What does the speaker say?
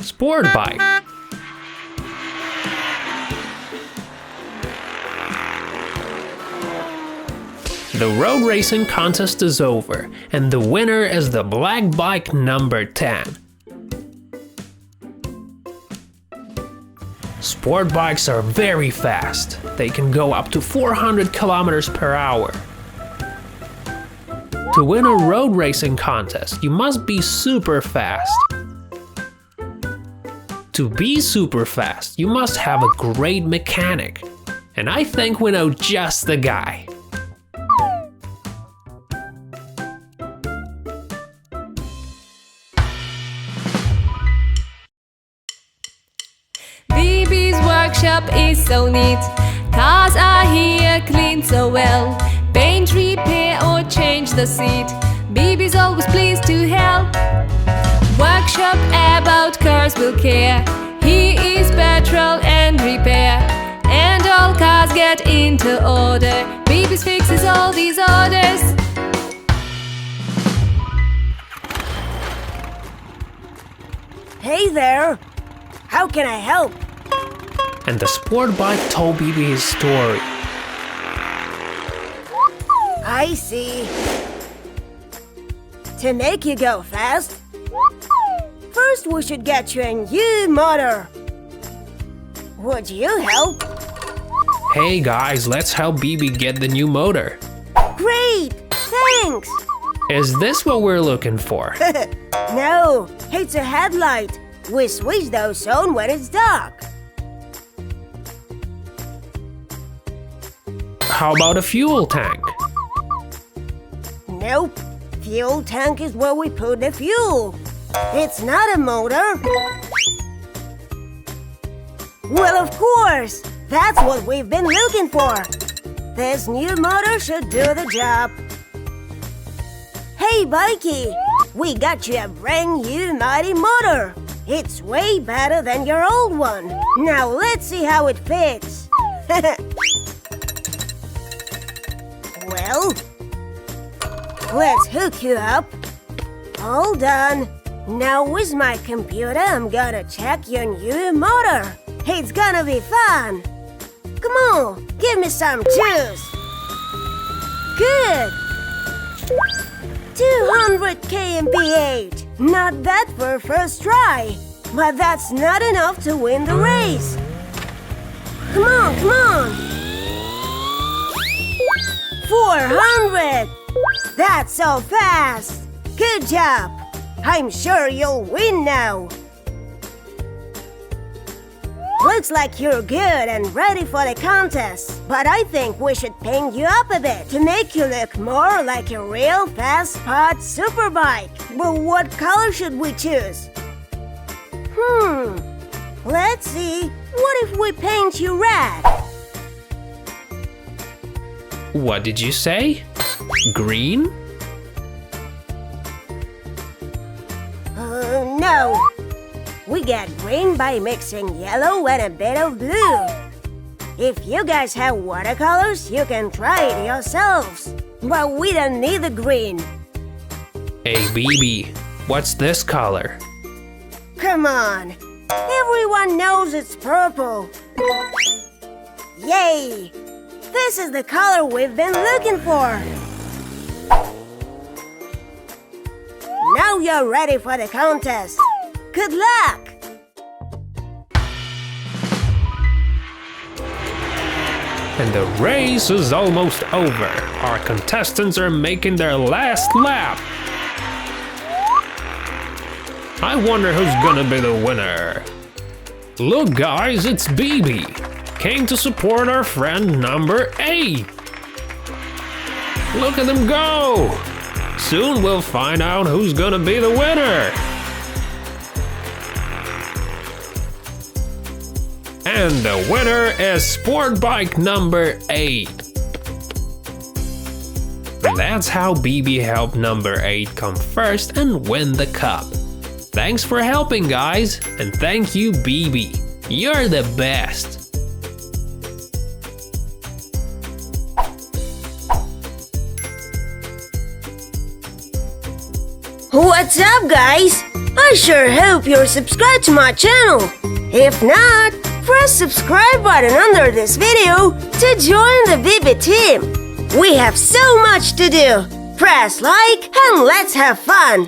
Sport bike. The road racing contest is over, and the winner is the black bike number 10. Sport bikes are very fast. They can go up to 400 kilometers per hour. To win a road racing contest, you must be super fast. To be super fast, you must have a great mechanic. And I think we know just the guy. BB's workshop is so neat. Cars are here cleaned so well. Paint, repair or change the seat. BB's always pleased to help. Workshop about cars will care. He is petrol and repair. And all cars get into order. BB's fixes all these orders. Hey there! How can I help? And the sport bike told BB his story. I see. To make you go fast, first we should get you a new motor. Would you help? Hey guys, let's help BB get the new motor. Great! Thanks! Is this what we're looking for? No, it's a headlight. We switch those on when it's dark. How about a fuel tank? Nope. Fuel tank is where we put the fuel. It's not a motor. Well, of course. That's what we've been looking for. This new motor should do the job. Hey, Bikey. We got you a brand new mighty motor. It's way better than your old one. Now let's see how it fits. Well, let's hook you up. All done. Now with my computer, I'm gonna check your new motor. It's gonna be fun. Come on, give me some juice. Good. 200 kmph. Not bad for first try. But that's not enough to win the race. Come on, come on. 400! That's so fast! Good job! I'm sure you'll win now! Looks like you're good and ready for the contest, but I think we should paint you up a bit to make you look more like a real fast spot superbike. But what color should we choose? Let's see. What if we paint you red? What did you say? Green? No. We get green by mixing yellow and a bit of blue. If you guys have watercolors, you can try it yourselves. But we don't need the green. Hey BB, what's this color? Come on. Everyone knows it's purple. Yay! This is the color we've been looking for. Now you're ready for the contest. Good luck! And the race is almost over. Our contestants are making their last lap. I wonder who's gonna be the winner. Look guys, it's BB. Came to support our friend number 8. Look at them go! Soon we'll find out who's gonna be the winner. And the winner is sport bike number 8. That's how BB helped number 8 come first and win the cup. Thanks for helping guys, and thank you BB. You're the best. What's up, guys? I sure hope you're subscribed to my channel. If not, press subscribe button under this video to join the BB team. We have so much to do. Press like and let's have fun.